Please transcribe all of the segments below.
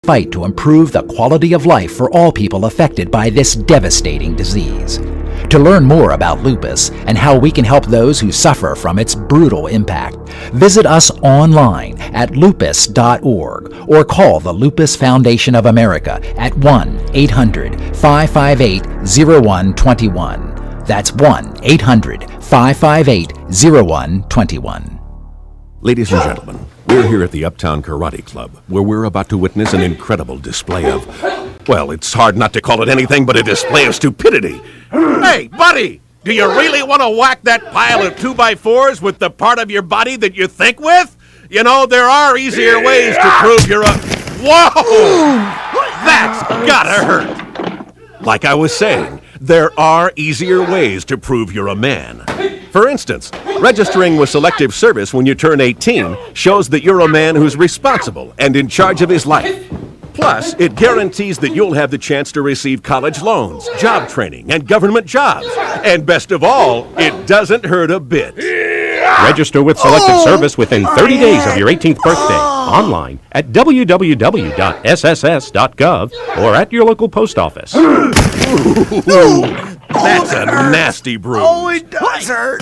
fight to improve the quality of life for all people affected by this devastating disease. To learn more about lupus and how we can help those who suffer from its brutal impact, visit us online at lupus.org or call the Lupus Foundation of America at 1-800-558-0121. That's 1-800-558-0121. Ladies and gentlemen, we're here at the Uptown Karate Club, where we're about to witness an incredible display of, well, it's hard not to call it anything but a display of stupidity. Hey, buddy, do you really want to whack that pile of 2x4s with the part of your body that you think with? You know, there are easier ways to prove you're a... Whoa! That's gotta hurt! Like I was saying, there are easier ways to prove you're a man. For instance, registering with Selective Service when you turn 18 shows that you're a man who's responsible and in charge of his life. Plus, it guarantees that you'll have the chance to receive college loans, job training, and government jobs. And best of all, it doesn't hurt a bit. Register with Selective Service within 30 days of your 18th birthday. Online at www.sss.gov or at your local post office. That's a nasty bruise. Oh, it does hurt.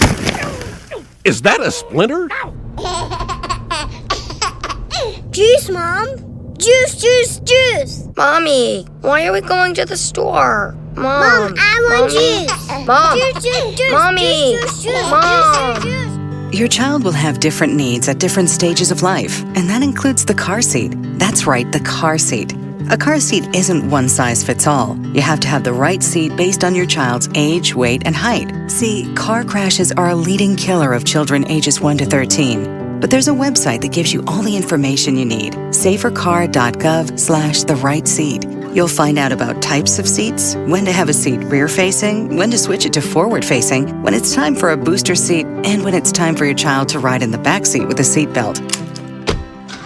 Is that a splinter? Juice, Mom. Juice, juice, juice. Mommy, why are we going to the store? Mom, I want juice. Mom. Juice, juice, juice. Mommy. Juice, juice, juice. Mom. Juice, juice, juice. Your child will have different needs at different stages of life, and that includes the car seat. That's right, the car seat. A car seat isn't one size fits all. You have to have the right seat based on your child's age, weight, and height. See, car crashes are a leading killer of children ages 1 to 13. But there's a website that gives you all the information you need, safercar.gov/the-right-seat. You'll find out about types of seats, when to have a seat rear-facing, when to switch it to forward-facing, when it's time for a booster seat, and when it's time for your child to ride in the back seat with a seatbelt.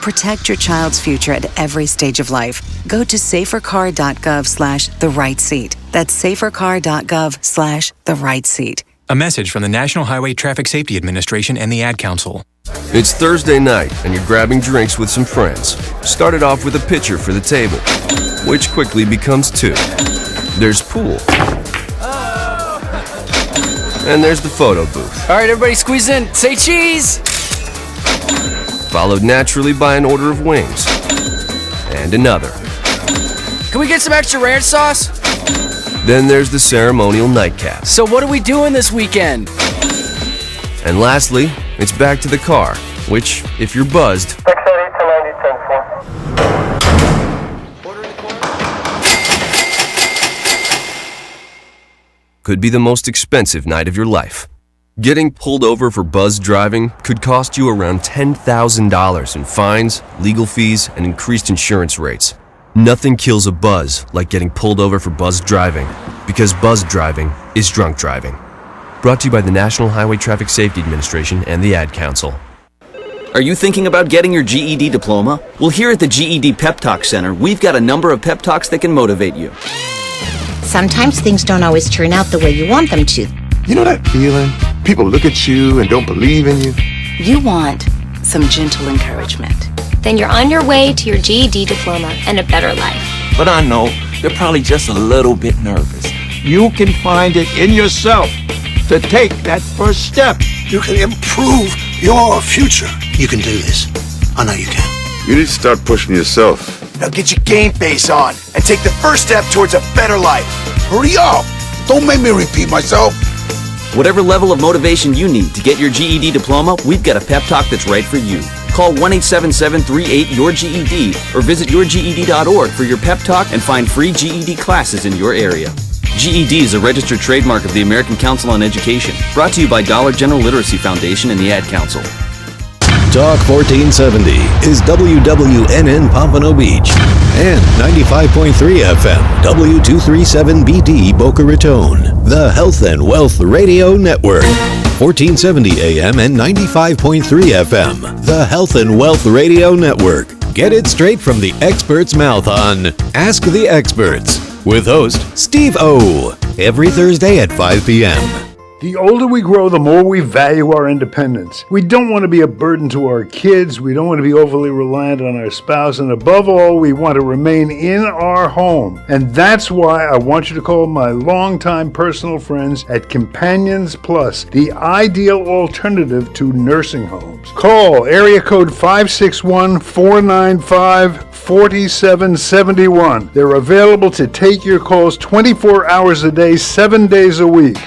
Protect your child's future at every stage of life. Go to safercar.gov/the-right-seat. That's safercar.gov/the-right-seat. A message from the National Highway Traffic Safety Administration and the Ad Council. It's Thursday night, and you're grabbing drinks with some friends. Started off with a pitcher for the table, which quickly becomes 2. There's pool. And there's the photo booth. All right, everybody squeeze in. Say cheese. Followed naturally by an order of wings. And another. Can we get some extra ranch sauce? Then there's the ceremonial nightcap. So what are we doing this weekend? And lastly, it's back to the car, which, if you're buzzed, could be the most expensive night of your life. Getting pulled over for buzz driving could cost you around $10,000 in fines, legal fees, and increased insurance rates. Nothing kills a buzz like getting pulled over for buzz driving, because buzz driving is drunk driving. Brought to you by the National Highway Traffic Safety Administration and the Ad Council. Are you thinking about getting your GED diploma? Well, here at the GED Pep Talk Center, we've got a number of pep talks that can motivate you. Sometimes things don't always turn out the way you want them to. You know that feeling? People look at you and don't believe in you. You want some gentle encouragement. Then you're on your way to your GED diploma and a better life. But I know they're probably just a little bit nervous. You can find it in yourself to take that first step. You can improve your future. You can do this. I know you can. You need to start pushing yourself. Now get your game face on and take the first step towards a better life. Hurry up! Don't make me repeat myself. Whatever level of motivation you need to get your GED diploma, we've got a pep talk that's right for you. Call 1-877-38-YOUR-GED or visit yourged.org for your pep talk and find free GED classes in your area. GED is a registered trademark of the American Council on Education. Brought to you by Dollar General Literacy Foundation and the Ad Council. Talk 1470 is WWNN Pompano Beach and 95.3 FM W237BD Boca Raton, the Health and Wealth Radio Network. 1470 AM and 95.3 FM, the Health and Wealth Radio Network. Get it straight from the expert's mouth on Ask the Experts with host Steve O. every Thursday at 5 p.m. The older we grow, the more we value our independence. We don't want to be a burden to our kids. We don't want to be overly reliant on our spouse. And above all, we want to remain in our home. And that's why I want you to call my longtime personal friends at Companions Plus, the ideal alternative to nursing homes. Call area code 561-495-4771. They're available to take your calls 24 hours a day, 7 days a week.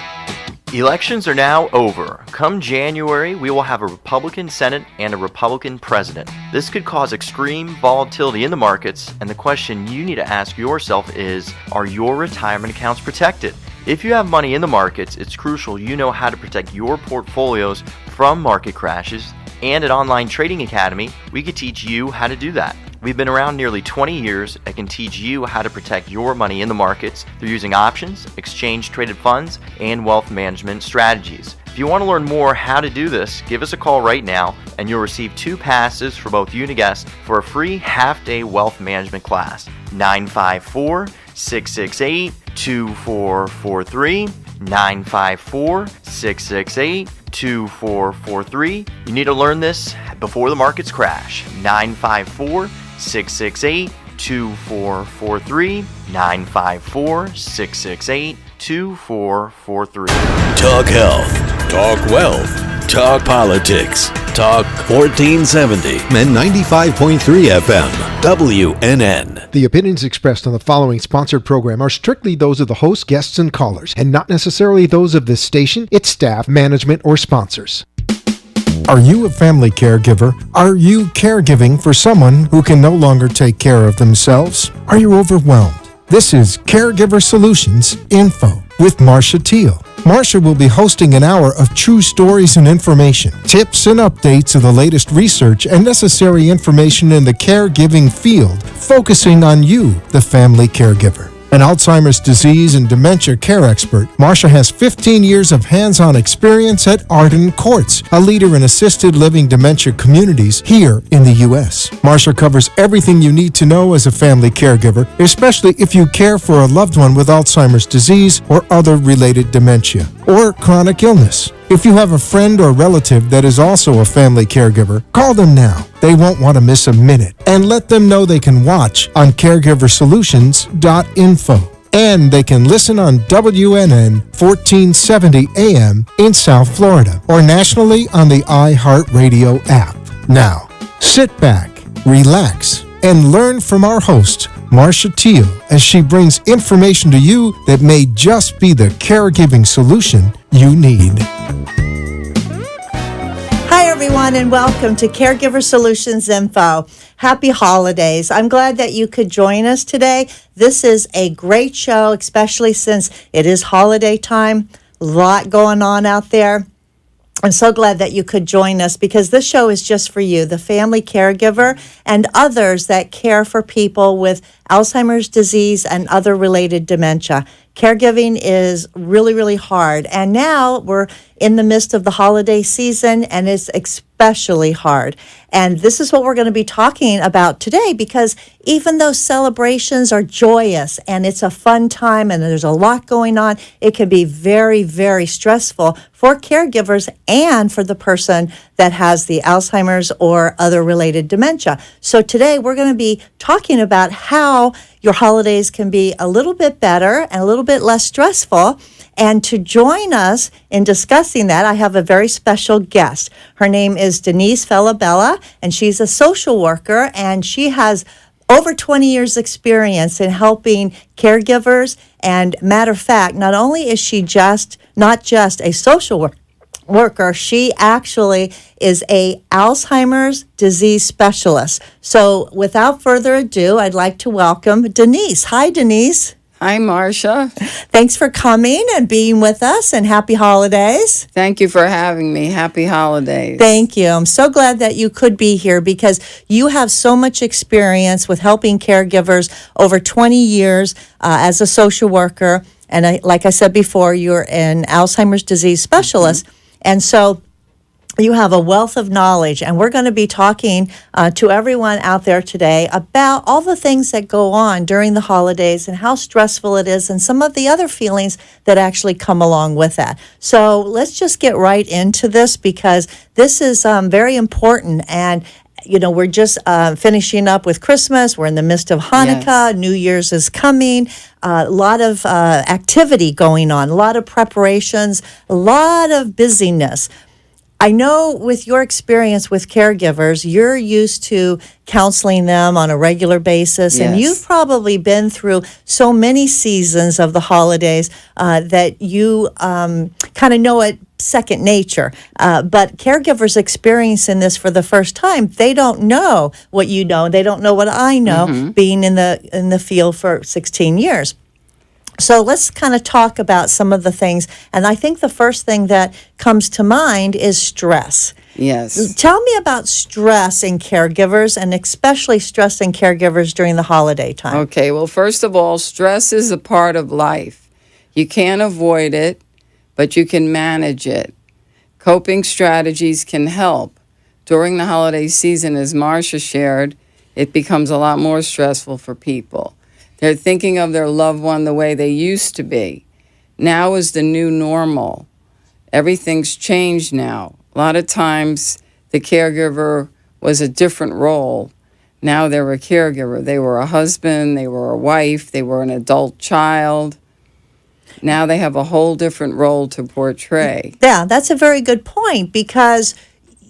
Elections are now over. Come January, we will have a Republican Senate and a Republican President. This could cause extreme volatility in the markets, and the question you need to ask yourself is, are your retirement accounts protected? If you have money in the markets, it's crucial you know how to protect your portfolios from market crashes, and at Online Trading Academy, we can teach you how to do that. We've been around nearly 20 years and can teach you how to protect your money in the markets through using options, exchange-traded funds, and wealth management strategies. If you want to learn more how to do this, give us a call right now and you'll receive 2 passes for both you and a guest for a free half-day wealth management class. 954-668-2443. 954-668-2443. You need to learn this before the markets crash. 954-668-2443. 954-668-2443. Talk health, talk wealth, talk politics, talk 1470 and 95.3 FM, WNN. The opinions expressed on the following sponsored program are strictly those of the host, guests, and callers, and not necessarily those of this station, its staff, management, or sponsors. Are you a family caregiver? Are you caregiving for someone who can no longer take care of themselves? Are you overwhelmed? This is Caregiver Solutions Info with Marcia Teele. Marcia will be hosting an hour of true stories and information, tips and updates of the latest research and necessary information in the caregiving field, focusing on you, the family caregiver. An Alzheimer's disease and dementia care expert, Marcia has 15 years of hands-on experience at Arden Courts, a leader in assisted living dementia communities here in the U.S. Marcia covers everything you need to know as a family caregiver, especially if you care for a loved one with Alzheimer's disease or other related dementia or chronic illness. If you have a friend or relative that is also a family caregiver, call them now. They won't want to miss a minute. And let them know they can watch on caregiversolutions.info. And they can listen on WNN 1470 AM in South Florida or nationally on the iHeartRadio app. Now, sit back, relax, and learn from our host, Marcia Teele, as she brings information to you that may just be the caregiving solution you need. Hi, everyone, and welcome to Caregiver Solutions Info. Happy holidays. I'm glad that you could join us today. This is a great show, especially since it is holiday time. A lot going on out there. I'm so glad that you could join us because this show is just for you, the family caregiver, and others that care for people with Alzheimer's disease and other related dementia. Caregiving is really, really hard. And now we're in the midst of the holiday season, and it's especially hard. And this is what we're going to be talking about today, because even though celebrations are joyous and it's a fun time and there's a lot going on, it can be very, very stressful for caregivers and for the person that has the Alzheimer's or other related dementia. So today we're going to be talking about how your holidays can be a little bit better and a little bit less stressful. And to join us in discussing that, I have a very special guest. Her name is Denise Falabella, and she's a social worker, and she has over 20 years experience in helping caregivers. And matter of fact, not only is she not just a social worker, she actually is a Alzheimer's disease specialist. So without further ado, I'd like to welcome Denise. Hi, Denise. Hi, Marcia. Thanks for coming and being with us, and happy holidays. Thank you for having me. Happy holidays. Thank you. I'm so glad that you could be here because you have so much experience with helping caregivers over 20 years as a social worker. And like I said before, you're an Alzheimer's disease specialist. Mm-hmm. And so You have a wealth of knowledge, and we're going to be talking to everyone out there today about all the things that go on during the holidays and how stressful it is and some of the other feelings that actually come along with that. So let's just get right into this because this is very important. And we're just finishing up with Christmas. We're in the midst of Hanukkah. Yes. New Year's is coming. A lot of activity going on, a lot of preparations, a lot of busyness. I know with your experience with caregivers, you're used to counseling them on a regular basis, and you've probably been through so many seasons of the holidays that you kind of know it second nature. But caregivers experiencing this for the first time, they don't know what you know. They don't know what I know, being in the field for 16 years. So let's kind of talk about some of the things. And I think the first thing that comes to mind is stress. Yes. Tell me about stress in caregivers, and especially stress in caregivers during the holiday time. Okay, well, first of all, stress is a part of life. You can't avoid it, but you can manage it. Coping strategies can help. During the holiday season, as Marcia shared, it becomes a lot more stressful for people. They're thinking of their loved one the way they used to be. Now is the new normal. Everything's changed now. A lot of times the caregiver was a different role. Now they're a caregiver. They were a husband, they were a wife, they were an adult child. Now they have a whole different role to portray. Yeah, that's a very good point because,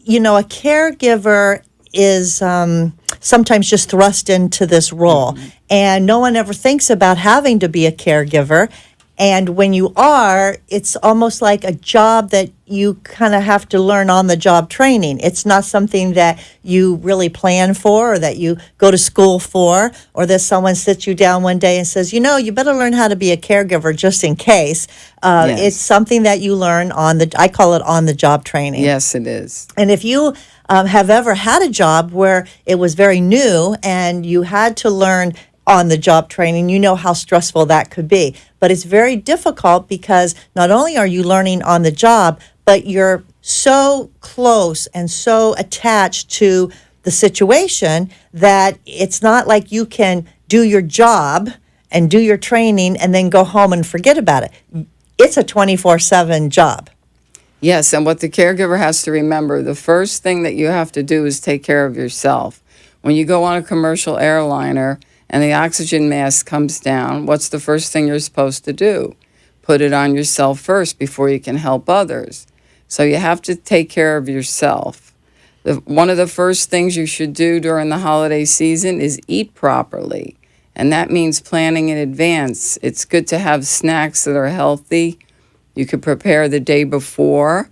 a caregiver is sometimes just thrust into this role. And no one ever thinks about having to be a caregiver. And when you are, it's almost like a job that you kind of have to learn on the job training. It's not something that you really plan for or that you go to school for, or that someone sits you down one day and says, you better learn how to be a caregiver just in case. It's something that you learn I call it on the job training. Yes, it is. And if you have ever had a job where it was very new and you had to learn on the job training, you know how stressful that could be. But it's very difficult because not only are you learning on the job, but you're so close and so attached to the situation that it's not like you can do your job and do your training and then go home and forget about it. It's a 24/7 job. Yes, and what the caregiver has to remember, the first thing that you have to do is take care of yourself. When you go on a commercial airliner and the oxygen mask comes down, what's the first thing you're supposed to do? Put it on yourself first before you can help others. So you have to take care of yourself. One of the first things you should do during the holiday season is eat properly. And that means planning in advance. It's good to have snacks that are healthy. You could prepare the day before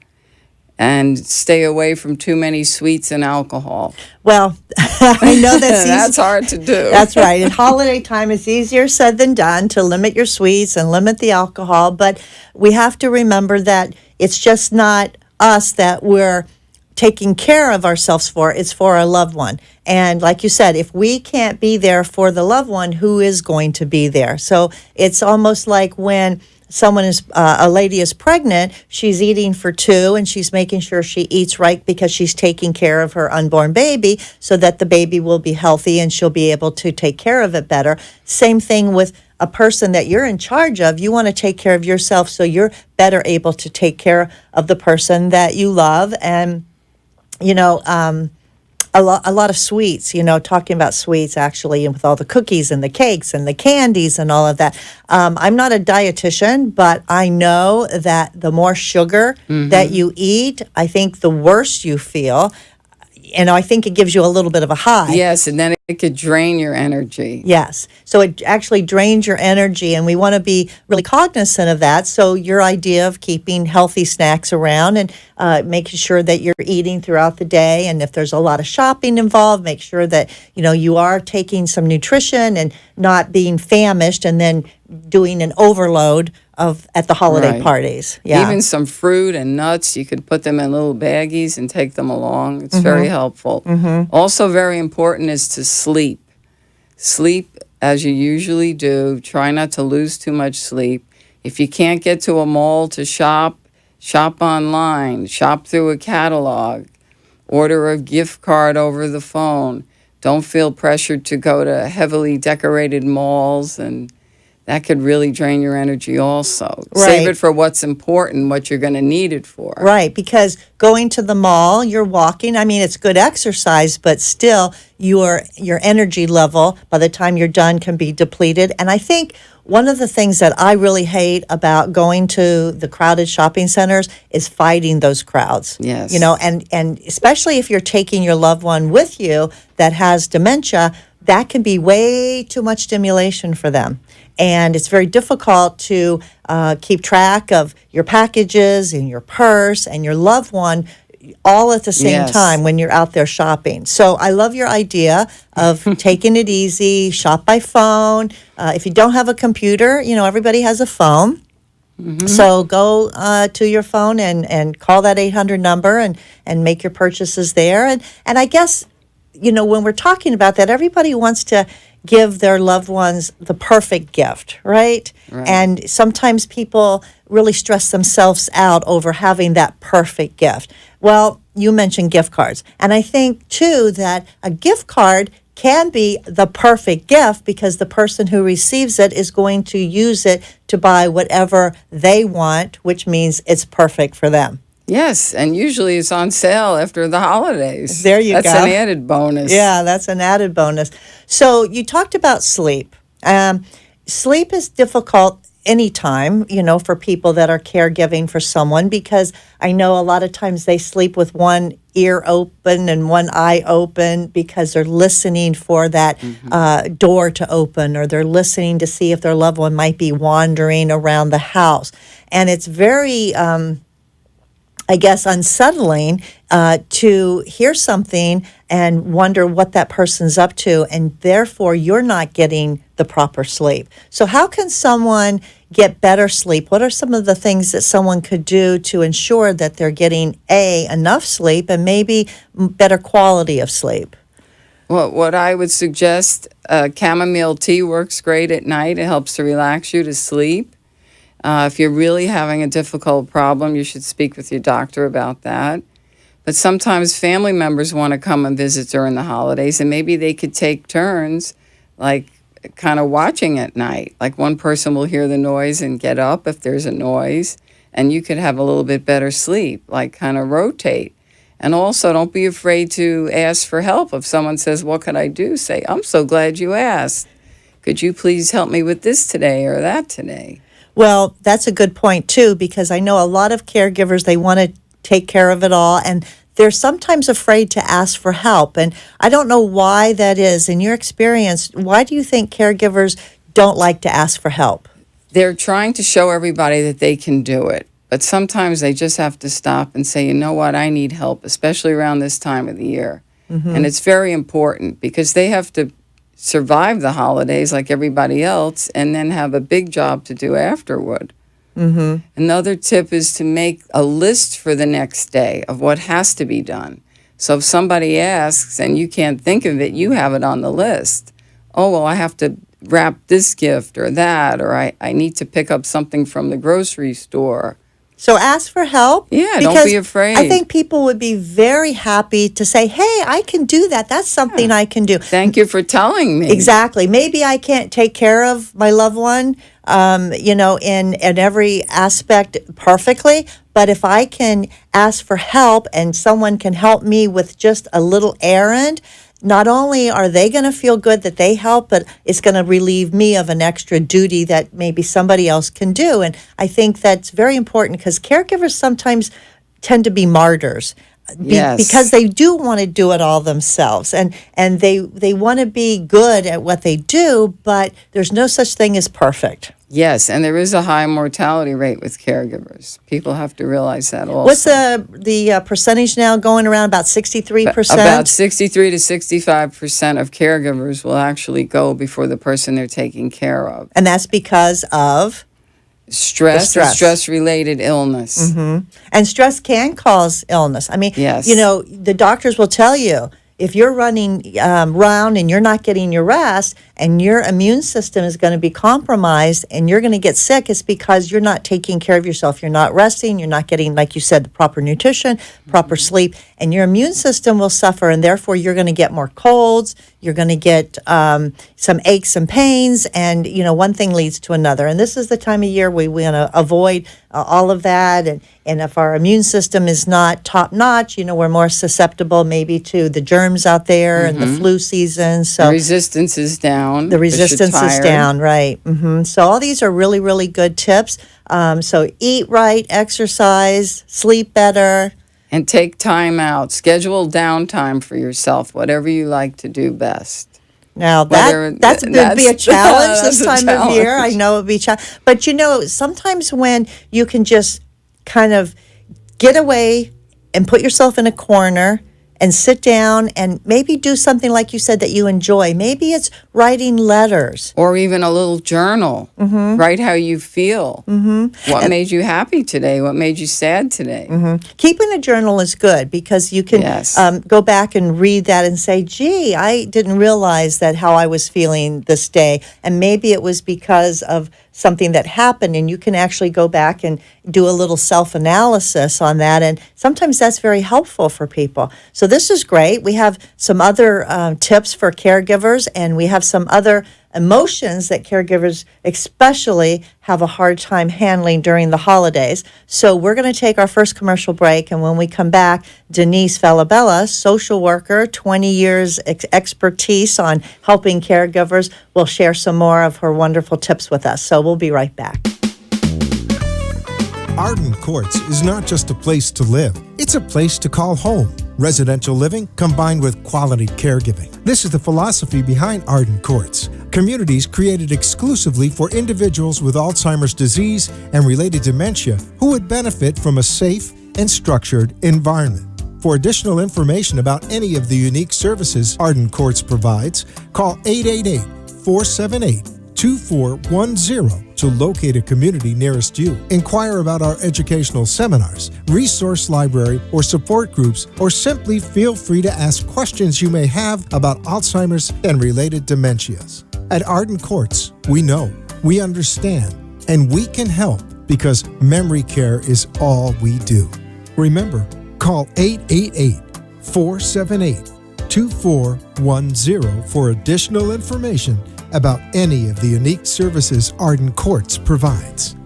and stay away from too many sweets and alcohol. Well, I know that's easy. That's hard to do. That's right. At holiday time, it's easier said than done to limit your sweets and limit the alcohol. But we have to remember that it's just not us that we're taking care of ourselves for. It's for our loved one. And like you said, if we can't be there for the loved one, who is going to be there? So it's almost like when a lady is pregnant, she's eating for two and she's making sure she eats right because she's taking care of her unborn baby so that the baby will be healthy and she'll be able to take care of it better. Same thing with a person that you're in charge of. You want to take care of yourself so you're better able to take care of the person that you love. And, a lot of sweets, talking about sweets actually, and with all the cookies and the cakes and the candies and all of that. I'm not a dietitian, but I know that the more sugar that you eat, I think the worse you feel. I think it gives you a little bit of a high. Yes, and then it could drain your energy. Yes. So it actually drains your energy, and we want to be really cognizant of that. So your idea of keeping healthy snacks around and making sure that you're eating throughout the day, and if there's a lot of shopping involved, make sure that, you are taking some nutrition and not being famished and then doing an overload at the holiday parties. Yeah. Even some fruit and nuts, you could put them in little baggies and take them along. It's very helpful. Also very important is to sleep. Sleep as you usually do. Try not to lose too much sleep. If you can't get to a mall to shop, shop online, shop through a catalog, order a gift card over the phone. Don't feel pressured to go to heavily decorated malls, and that could really drain your energy also. Right. Save it for what's important, what you're going to need it for. Right, because going to the mall, you're walking. I mean, it's good exercise, but still, your energy level by the time you're done can be depleted. And I think one of the things that I really hate about going to the crowded shopping centers is fighting those crowds. Yes. And especially if you're taking your loved one with you that has dementia, that can be way too much stimulation for them. And it's very difficult to keep track of your packages and your purse and your loved one all at the same time when you're out there shopping. So I love your idea of taking it easy, shop by phone. If you don't have a computer, everybody has a phone. Mm-hmm. So go to your phone and call that 800 number and make your purchases there. And I guess, when we're talking about that, everybody wants to give their loved ones the perfect gift, right? And sometimes people really stress themselves out over having that perfect gift. Well, you mentioned gift cards. And I think, too, that a gift card can be the perfect gift because the person who receives it is going to use it to buy whatever they want, which means it's perfect for them. Yes, and usually it's on sale after the holidays. There you go. That's an added bonus. Yeah, that's an added bonus. So you talked about sleep. Sleep is difficult anytime, for people that are caregiving for someone, because I know a lot of times they sleep with one ear open and one eye open because they're listening for that door to open, or they're listening to see if their loved one might be wandering around the house. And it's very unsettling to hear something and wonder what that person's up to, and therefore you're not getting the proper sleep. So how can someone get better sleep? What are some of the things that someone could do to ensure that they're getting enough sleep and maybe better quality of sleep? Well, what I would suggest, chamomile tea works great at night. It helps to relax you to sleep. If you're really having a difficult problem, you should speak with your doctor about that. But sometimes family members want to come and visit during the holidays, and maybe they could take turns, like kind of watching at night. Like one person will hear the noise and get up if there's a noise, and you could have a little bit better sleep, like kind of rotate. And also, don't be afraid to ask for help. If someone says, "What could I do?" Say, "I'm so glad you asked. Could you please help me with this today or that today?" Well, that's a good point, too, because I know a lot of caregivers, they want to take care of it all, and they're sometimes afraid to ask for help. And I don't know why that is. In your experience, why do you think caregivers don't like to ask for help? They're trying to show everybody that they can do it. But sometimes they just have to stop and say, you know what, I need help, especially around this time of the year. Mm-hmm. And it's very important because they have to survive the holidays like everybody else and then have a big job to do afterward. Mm-hmm. Another tip is to make a list for the next day of what has to be done. So if somebody asks and you can't think of it, you have it on the list. Oh, well, I have to wrap this gift or that, or I need to pick up something from the grocery store. So ask for help. Yeah, don't be afraid. I think people would be very happy to say, hey, I can do that. That's something I can do. Thank you for telling me. Exactly. Maybe I can't take care of my loved one, in every aspect perfectly. But if I can ask for help and someone can help me with just a little errand, not only are they going to feel good that they help, but it's going to relieve me of an extra duty that maybe somebody else can do. And I think that's very important because caregivers sometimes tend to be martyrs. Because they do want to do it all themselves. And they want to be good at what they do, but there's no such thing as perfect. Yes, and there is a high mortality rate with caregivers. People have to realize that also. What's the percentage now going around, about 63%? About 63 to 65% of caregivers will actually go before the person they're taking care of. And that's because of? Stress-related illness. Mm-hmm. And stress can cause illness. I mean, yes. The doctors will tell you, if you're running around and you're not getting your rest and your immune system is going to be compromised and you're going to get sick, it's because you're not taking care of yourself. You're not resting. You're not getting, like you said, the proper nutrition, proper sleep, and your immune system will suffer, and therefore you're going to get more colds. You're going to get some aches and pains, and, one thing leads to another. And this is the time of year we want to avoid all of that. And if our immune system is not top notch, we're more susceptible maybe to the germs out there and the flu season. So the resistance is down. The resistance is down, right. So all these are really, really good tips. So eat right, exercise, sleep better. And take time out. Schedule downtime for yourself, whatever you like to do best. Now, that's going to be a challenge this time of year. I know it would be a challenge. But, sometimes when you can just kind of get away and put yourself in a corner and sit down and maybe do something, like you said, that you enjoy. Maybe it's writing letters. Or even a little journal. Write how you feel. What made you happy today? What made you sad today? Keeping a journal is good because you can go back and read that and say, gee, I didn't realize that how I was feeling this day. And maybe it was because of something that happened, and you can actually go back and do a little self-analysis on that, and sometimes that's very helpful for people. So this is great. We have some other tips for caregivers, and we have some other emotions that caregivers especially have a hard time handling during the holidays. So we're going to take our first commercial break, and when we come back, Denise Falabella, social worker, 20 years expertise on helping caregivers, will share some more of her wonderful tips with us. So we'll be right back. Arden Courts is not just a place to live, it's a place to call home. Residential living combined with quality caregiving. This is the philosophy behind Arden Courts. Communities created exclusively for individuals with Alzheimer's disease and related dementia who would benefit from a safe and structured environment. For additional information about any of the unique services Arden Courts provides, call 888-478-2410 to locate a community nearest you. Inquire about our educational seminars, resource library, or support groups, or simply feel free to ask questions you may have about Alzheimer's and related dementias. At Arden Courts, we know, we understand, and we can help because memory care is all we do. Remember, call 888-478-2410 for additional information about any of the unique services Arden Courts provides.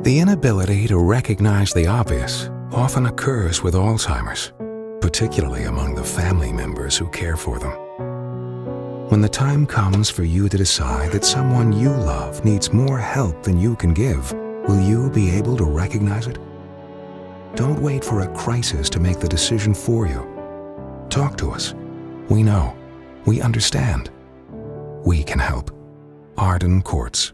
The inability to recognize the obvious often occurs with Alzheimer's, particularly among the family members who care for them. When the time comes for you to decide that someone you love needs more help than you can give, will you be able to recognize it? Don't wait for a crisis to make the decision for you. Talk to us. We know. We understand. We can help. Arden Courts.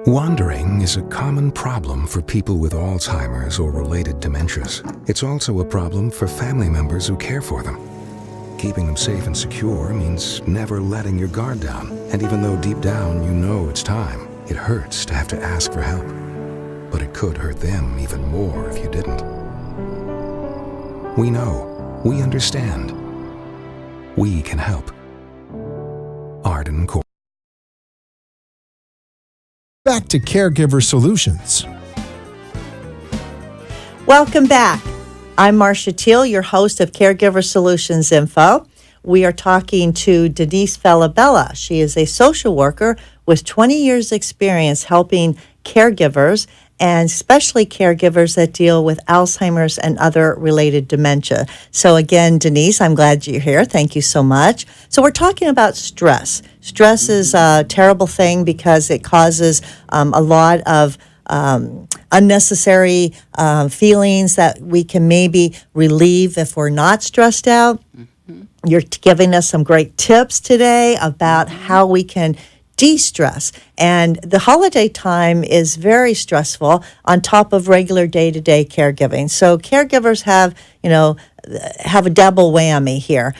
Wandering is a common problem for people with Alzheimer's or related dementias. It's also a problem for family members who care for them. Keeping them safe and secure means never letting your guard down. And even though deep down you know it's time, it hurts to have to ask for help. But it could hurt them even more if you didn't. We know. We understand. We can help. Arden Courts. Back to Caregiver Solutions. Welcome back. I'm Marcia Teele, your host of Caregiver Solutions Info. We are talking to Denise Falabella. She is a social worker with 20 years experience helping caregivers, and especially caregivers that deal with Alzheimer's and other related dementia. So again, Denise, I'm glad you're here. Thank you so much. So we're talking about stress. Stress is a terrible thing because it causes a lot of unnecessary feelings that we can maybe relieve if we're not stressed out. You're giving us some great tips today about how we can de-stress. And the holiday time is very stressful on top of regular day-to-day caregiving. So caregivers have a double whammy here.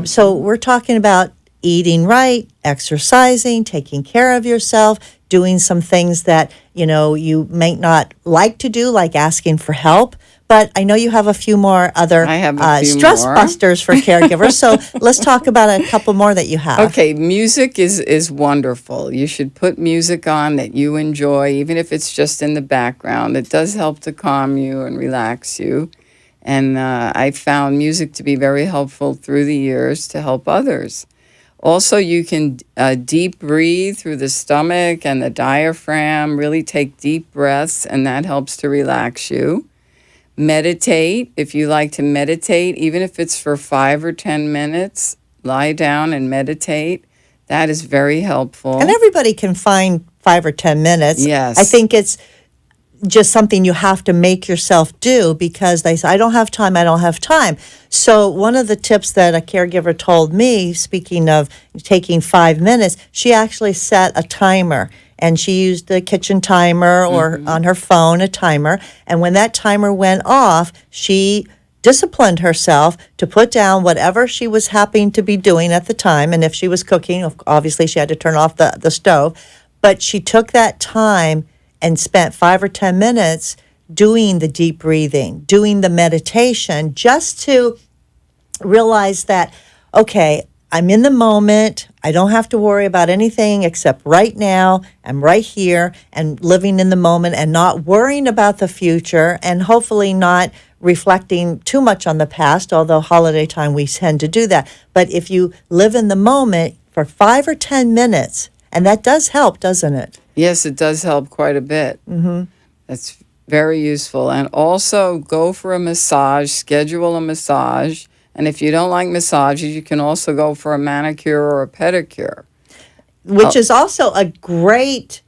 So we're talking about eating right, exercising, taking care of yourself, doing some things that, you may not like to do, like asking for help. But I know you have a few more other I have a few stress more. busters for caregivers. So let's talk about a couple more that you have. Okay, music is wonderful. You should put music on that you enjoy, even if it's just in the background. It does help to calm you and relax you. And I found music to be very helpful through the years to help others. Also, you can deep breathe through the stomach and the diaphragm, really take deep breaths, and that helps to relax you. Meditate. If you like to meditate, even if it's for 5 or 10 minutes, lie down and meditate. That is very helpful. And everybody can find 5 or 10 minutes. Yes. I think it's just something you have to make yourself do because they say, I don't have time. So one of the tips that a caregiver told me, speaking of taking 5 minutes, she actually set a timer. And she used the kitchen timer or on her phone, a timer. And when that timer went off, she disciplined herself to put down whatever she was happening to be doing at the time. And if she was cooking, obviously she had to turn off the stove. But she took that time and spent 5 or 10 minutes doing the deep breathing, doing the meditation, just to realize that, okay, I'm in the moment. I don't have to worry about anything except right now. I'm right here and living in the moment and not worrying about the future and hopefully not reflecting too much on the past, although holiday time we tend to do that. But if you live in the moment for 5 or 10 minutes, and that does help, doesn't it? Yes, it does help quite a bit. Mm-hmm. That's very useful. And also go for a massage, schedule a massage. And if you don't like massages, you can also go for a manicure or a pedicure. Which is also a great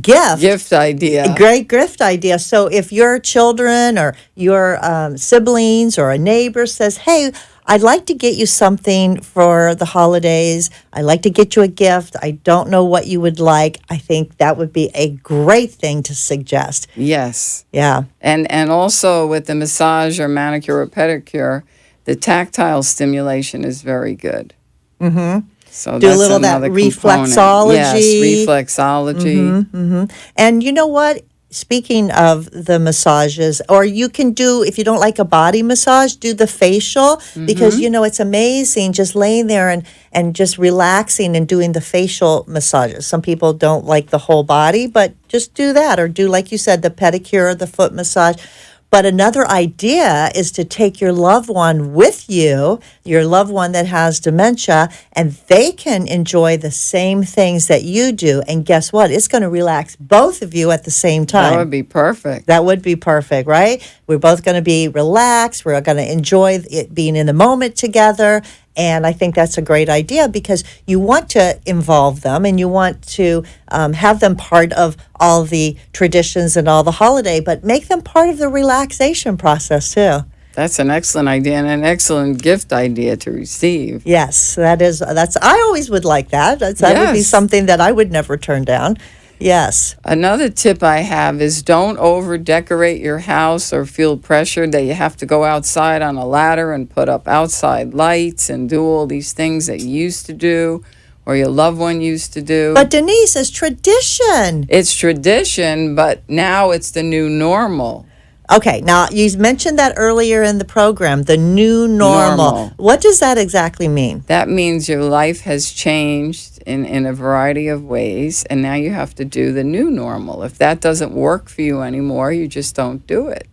gift. Gift idea. A great gift idea. So if your children or your siblings or a neighbor says, hey, I'd like to get you something for the holidays. I'd like to get you a gift. I don't know what you would like. I think that would be a great thing to suggest. Yes. Yeah. And also with the massage or manicure or pedicure, the tactile stimulation is very good. Mm-hmm. So do that's a little of that another reflexology. Yes, reflexology. Mm-hmm, mm-hmm. And you know what? Speaking of the massages, or you can do, if you don't like a body massage, do the facial, because, you know, it's amazing just laying there and just relaxing and doing the facial massages. Some people don't like the whole body, but just do that, or do, like you said, the pedicure, the foot massage. But another idea is to take your loved one with you, your loved one that has dementia, and they can enjoy the same things that you do. And guess what? It's going to relax both of you at the same time. That would be perfect. That would be perfect, right? We're both going to be relaxed. We're going to enjoy it being in the moment together. And I think that's a great idea because you want to involve them and you want to have them part of all the traditions and all the holiday, but make them part of the relaxation process too. That's an excellent idea and an excellent gift idea to receive. Yes, that's. I always would like that. That would be something that I would never turn down. Yes. Another tip I have is don't over-decorate your house or feel pressured that you have to go outside on a ladder and put up outside lights and do all these things that you used to do or your loved one used to do. But Denise, it's tradition. It's tradition, but now it's the new normal. Okay, now you mentioned that earlier in the program, the new normal. What does that exactly mean? That means your life has changed in a variety of ways, and now you have to do the new normal. If that doesn't work for you anymore, you just don't do it.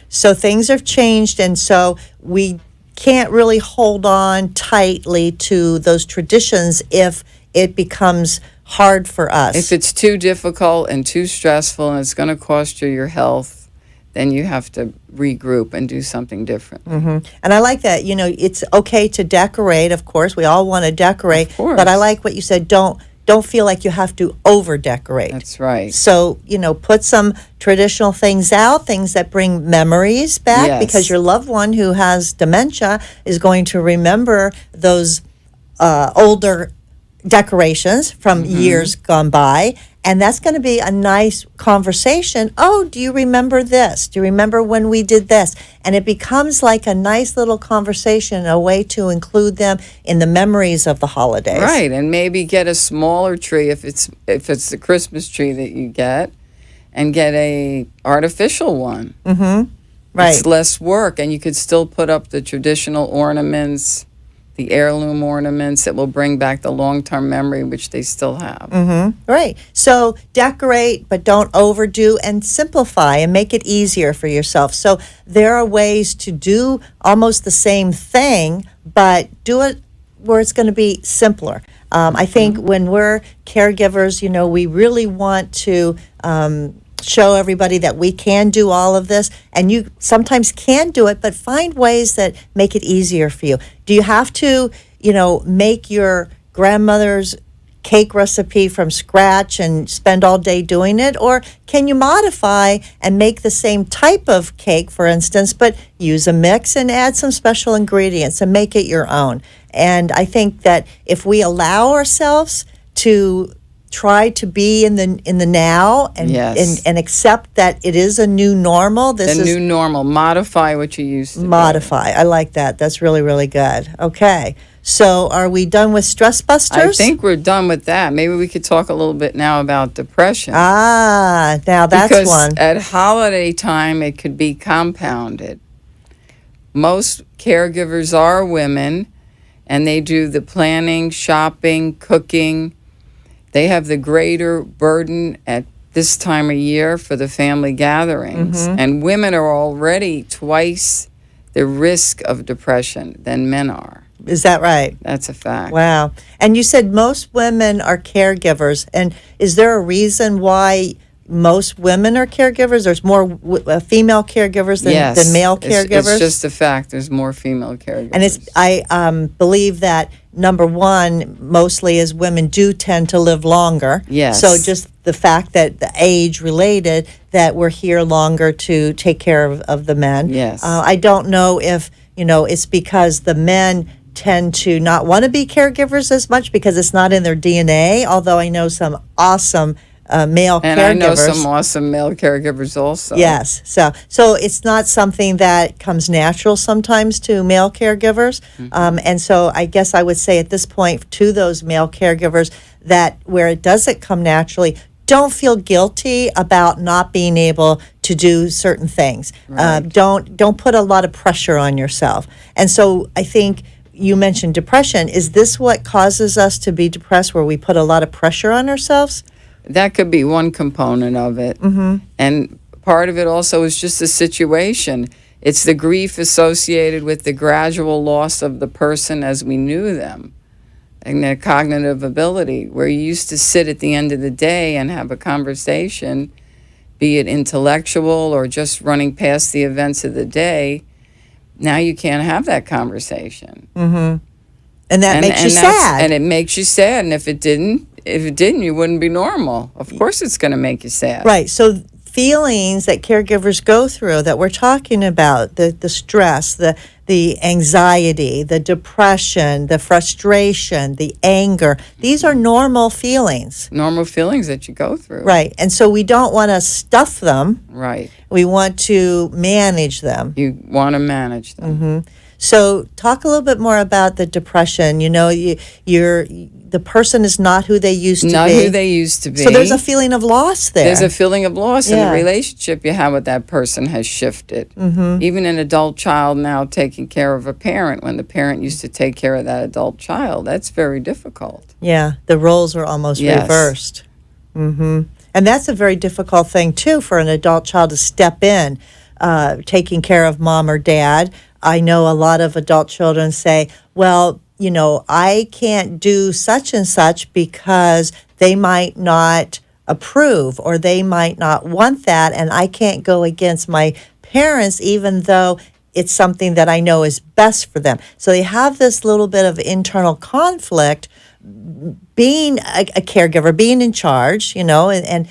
So things have changed, and so we can't really hold on tightly to those traditions if it becomes hard for us. If it's too difficult and too stressful and it's going to cost you your health, then you have to regroup and do something different. Mm-hmm. And I like that. You know, it's okay to decorate, of course. We all want to decorate. But I like what you said. Don't feel like you have to over-decorate. That's right. So, you know, put some traditional things out, things that bring memories back, because your loved one who has dementia is going to remember those older decorations from years gone by. And that's going to be a nice conversation. Oh, do you remember this? Do you remember when we did this? And it becomes like a nice little conversation, a way to include them in the memories of the holidays. Right, and maybe get a smaller tree if it's the Christmas tree that you get, and get a artificial one. Mm-hmm. Right. It's less work, and you could still put up the traditional ornaments, the heirloom ornaments that will bring back the long-term memory, which they still have. Right. So decorate, but don't overdo, and simplify and make it easier for yourself. So there are ways to do almost the same thing, but do it where it's going to be simpler. I think when we're caregivers, we really want to show everybody that we can do all of this, and you sometimes can do it, but find ways that make it easier for you. Do you have to, make your grandmother's cake recipe from scratch and spend all day doing it? Or can you modify and make the same type of cake, for instance, but use a mix and add some special ingredients and make it your own? And I think that if we allow ourselves to try to be in the now and Yes. and accept that it is a new normal. This The is new normal. Modify what you used to do. modify. I like that. That's really, really good. Okay. So are we done with stress busters? I think we're done with that. Maybe we could talk a little bit now about depression. Now that's because one. at holiday time, it could be compounded. Most caregivers are women, and they do the planning, shopping, cooking. They have the greater burden at this time of year for the family gatherings. And women are already twice the risk of depression than men are. Is that right? That's a fact. Wow. And you said most women are caregivers. And is there a reason why most women are caregivers? There's more female caregivers than male caregivers? It's just a fact. There's more female caregivers. And I believe that, number one, mostly as women do tend to live longer. Yes. So just the fact that the age related, that we're here longer to take care of the men. Yes. I don't know if, it's because the men tend to not want to be caregivers as much because it's not in their DNA, although I know some awesome male and caregivers. I know some awesome male caregivers also. Yes. So it's not something that comes natural sometimes to male caregivers. And so I guess I would say at this point to those male caregivers that where it doesn't come naturally, don't feel guilty about not being able to do certain things. Right. Don't put a lot of pressure on yourself. And so I think you mentioned depression. Is this what causes us to be depressed, where we put a lot of pressure on ourselves? That could be one component of it. And part of it also is just the situation. It's the grief associated with the gradual loss of the person as we knew them and their cognitive ability, where you used to sit at the end of the day and have a conversation, be it intellectual or just running past the events of the day. Now you can't have that conversation. And that makes you sad. And it makes you sad. And if it didn't, you wouldn't be normal. Of course it's going to make you sad. Right. So feelings that caregivers go through that we're talking about, the stress, the anxiety, the depression, the frustration, the anger, these are normal feelings. Normal feelings that you go through. Right. And so we don't want to stuff them. Right. We want to manage them. You want to manage them. So talk a little bit more about the depression. The person is not who they used to be. Not who they used to be. So there's a feeling of loss there. There's a feeling of loss, and the relationship you have with that person has shifted. Even an adult child now taking care of a parent when the parent used to take care of that adult child, that's very difficult. Yeah, the roles are almost reversed. And that's a very difficult thing, too, for an adult child to step in, taking care of mom or dad. I know a lot of adult children say, well, I can't do such and such because they might not approve or they might not want that, and I can't go against my parents even though it's something that I know is best for them. So they have this little bit of internal conflict being a caregiver, being in charge, and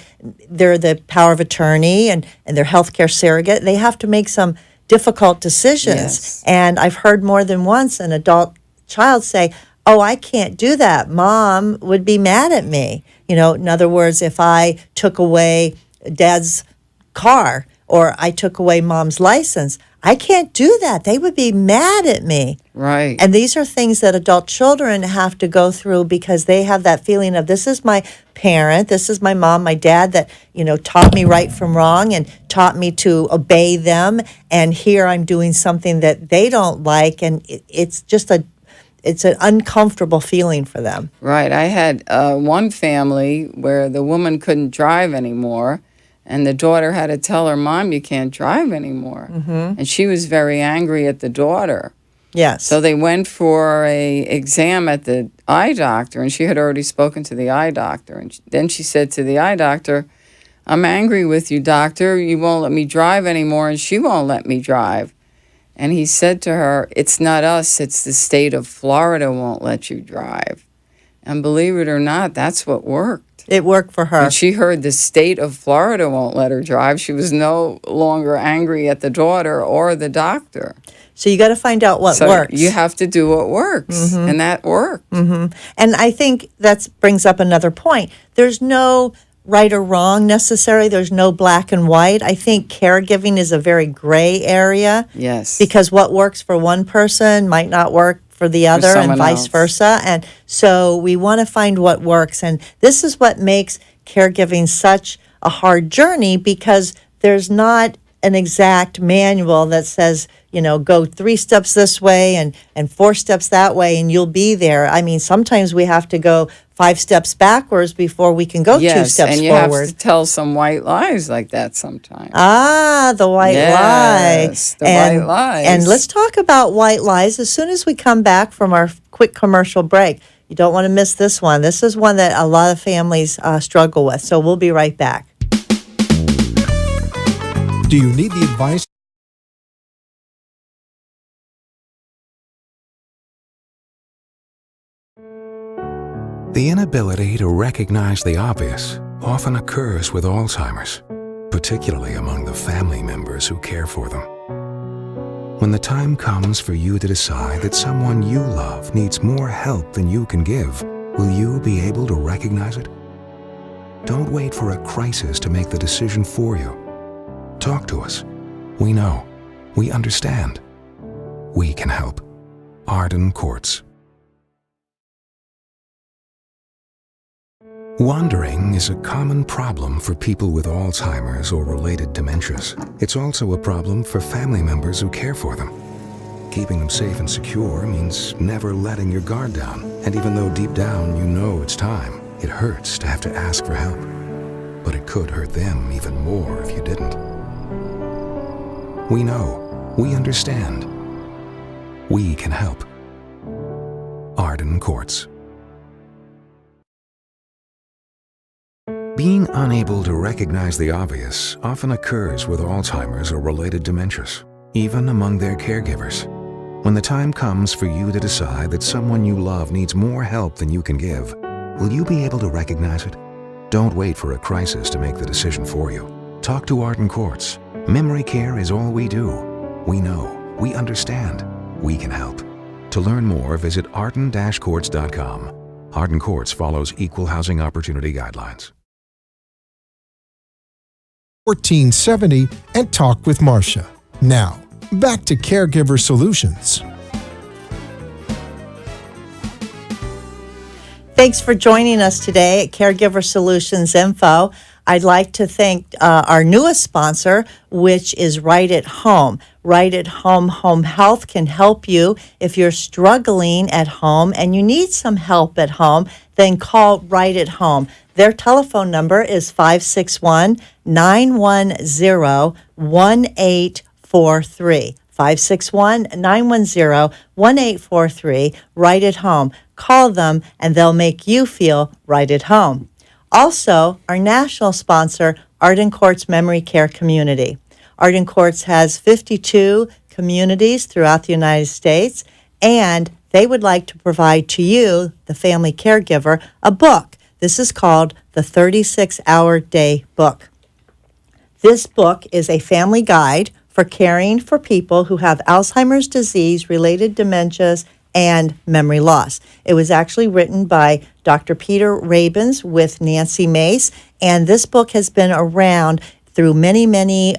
they're the power of attorney and they're healthcare surrogate. They have to make some difficult decisions. Yes. And I've heard more than once an adult child say, oh, I can't do that. Mom would be mad at me. In other words, if I took away dad's car or I took away mom's license, I can't do that. They would be mad at me. Right. And these are things that adult children have to go through because they have that feeling of, this is my parent, this is my mom, my dad that, taught me right from wrong and taught me to obey them. And here I'm doing something that they don't like. And it's just it's an uncomfortable feeling for them. Right. I had one family where the woman couldn't drive anymore. And the daughter had to tell her, Mom, you can't drive anymore. Mm-hmm. And she was very angry at the daughter. Yes. So they went for a exam at the eye doctor, and she had already spoken to the eye doctor. And then she said to the eye doctor, I'm angry with you, doctor. You won't let me drive anymore, and she won't let me drive. And he said to her, it's not us, it's the state of Florida won't let you drive. And believe it or not, that's what worked. It worked for her. When she heard the state of Florida won't let her drive, she was no longer angry at the daughter or the doctor. So you got to find out what works. You have to do what works, and that worked. Mm-hmm. And I think that brings up another point. There's no right or wrong necessarily. There's no black and white. I think caregiving is a very gray area. Yes. Because what works for one person might not work for the other and vice versa. And so we want to find what works. And this is what makes caregiving such a hard journey, because there's not an exact manual that says, go 3 steps this way and 4 steps that way and you'll be there. I mean, sometimes we have to go 5 steps backwards before we can go 2 steps forward. And you have to tell some white lies like that sometimes. Ah, the white lie. Yes, the white lies. And let's talk about white lies as soon as we come back from our quick commercial break. You don't want to miss this one. This is one that a lot of families struggle with. So we'll be right back. Do you need the advice? The inability to recognize the obvious often occurs with Alzheimer's, particularly among the family members who care for them. When the time comes for you to decide that someone you love needs more help than you can give, will you be able to recognize it? Don't wait for a crisis to make the decision for you. Talk to us. We know. We understand. We can help. Arden Courts. Wandering is a common problem for people with Alzheimer's or related dementias. It's also a problem for family members who care for them. Keeping them safe and secure means never letting your guard down. And even though deep down you know it's time, it hurts to have to ask for help. But it could hurt them even more if you didn't. We know. We understand. We can help. Arden Courts. Being unable to recognize the obvious often occurs with Alzheimer's or related dementias, even among their caregivers. When the time comes for you to decide that someone you love needs more help than you can give, will you be able to recognize it? Don't wait for a crisis to make the decision for you. Talk to Arden Courts. Memory care is all we do. We know. We understand. We can help. To learn more, visit arden-courts.com. Arden Courts follows equal housing opportunity guidelines. 1470 and talk with Marcia. Now, back to Caregiver Solutions. Thanks for joining us today at Caregiver Solutions Info. I'd like to thank our newest sponsor, which is Right at Home. Right at Home Home Health can help you if you're struggling at home and you need some help at home, then call Right at Home. Their telephone number is 561-910-1843. 561-910-1843. Right at Home. Call them and they'll make you feel right at home. Also, our national sponsor, Arden Courts Memory Care Community. Arden Courts has 52 communities throughout the United States, and they would like to provide to you, the family caregiver, a book. This is called the 36-Hour Day Book. This book is a family guide for caring for people who have Alzheimer's disease, related dementias, and memory loss. It was actually written by Dr. Peter Rabins with Nancy Mace, and this book has been around through many, many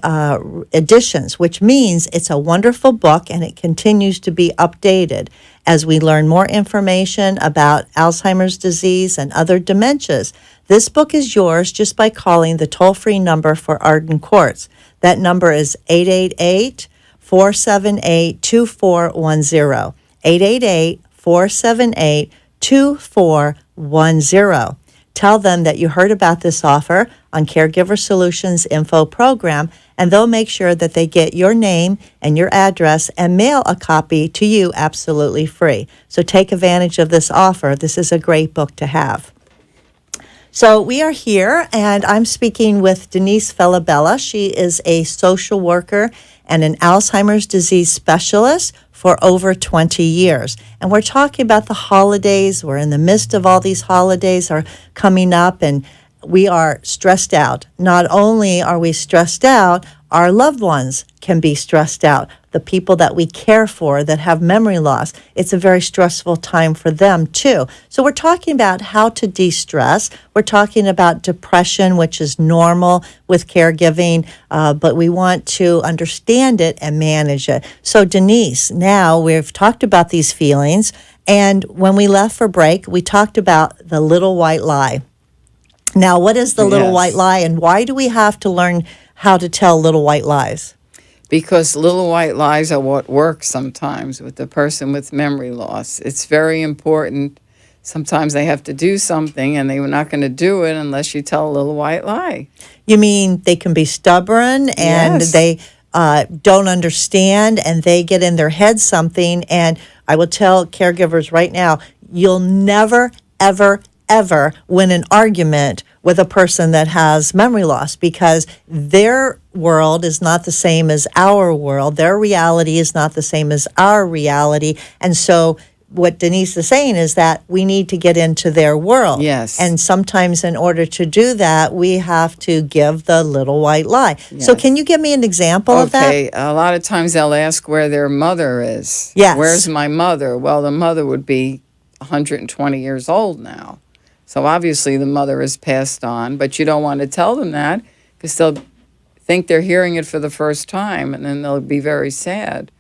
editions, which means it's a wonderful book and it continues to be updated as we learn more information about Alzheimer's disease and other dementias. This book is yours just by calling the toll-free number for Arden Courts. That number is 888-478-2410. 888-478-2410. Tell them that you heard about this offer on Caregiver Solutions Info Program, and they'll make sure that they get your name and your address and mail a copy to you absolutely free. So take advantage of this offer. This is a great book to have. So we are here, and I'm speaking with Denise Falabella. She is a social worker and an Alzheimer's disease specialist for over 20 years. And we're talking about the holidays. We're in the midst of all these holidays are coming up, and we are stressed out. Not only are we stressed out, our loved ones can be stressed out. The people that we care for that have memory loss, it's a very stressful time for them too. So we're talking about how to de-stress. We're talking about depression, which is normal with caregiving, but we want to understand it and manage it. So Denise, now we've talked about these feelings, and when we left for break, we talked about the little white lie. Now, what is the little white lie, and why do we have to learn how to tell little white lies? Because little white lies are what works sometimes with the person with memory loss. It's very important. Sometimes they have to do something, and they're not going to do it unless you tell a little white lie. You mean they can be stubborn and they don't understand, and they get in their head something. And I will tell caregivers right now, you'll never, ever, ever win an argument with a person that has memory loss, because their world is not the same as our world. Their reality is not the same as our reality. And so what Denise is saying is that we need to get into their world. Yes. And sometimes in order to do that, we have to give the little white lie. Yes. So can you give me an example of that? Okay, a lot of times they'll ask where their mother is. Yes. Where's my mother? Well, the mother would be 120 years old now. So obviously the mother has passed on, but you don't want to tell them that because they'll think they're hearing it for the first time, and then they'll be very sad.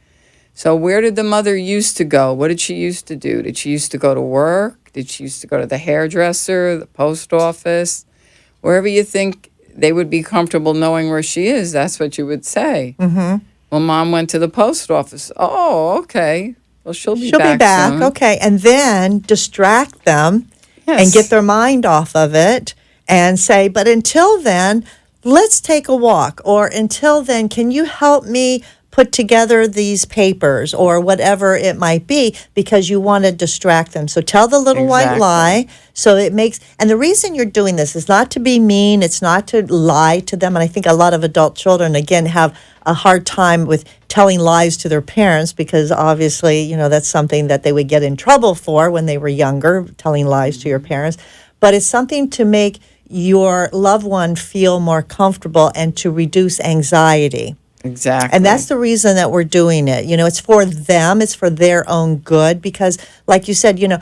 So where did the mother used to go? What did she used to do? Did she used to go to work? Did she used to go to the hairdresser, the post office? Wherever you think they would be comfortable knowing where she is, that's what you would say. Mm-hmm. Well, Mom went to the post office. Oh, okay. Well, she'll be She'll back be back. soon. Okay. And then distract them and get their mind off of it and say, but until then, let's take a walk. Or until then, can you help me put together these papers or whatever it might be, because you want to distract them. So tell the little white lie. So it makes, and the reason you're doing this is not to be mean. It's not to lie to them. And I think a lot of adult children, again, have a hard time with telling lies to their parents, because obviously, you know, that's something that they would get in trouble for when they were younger, telling lies to your parents. But it's something to make your loved one feel more comfortable and to reduce anxiety. Exactly. And that's the reason that we're doing it. You know, it's for them. It's for their own good. Because, like you said, you know,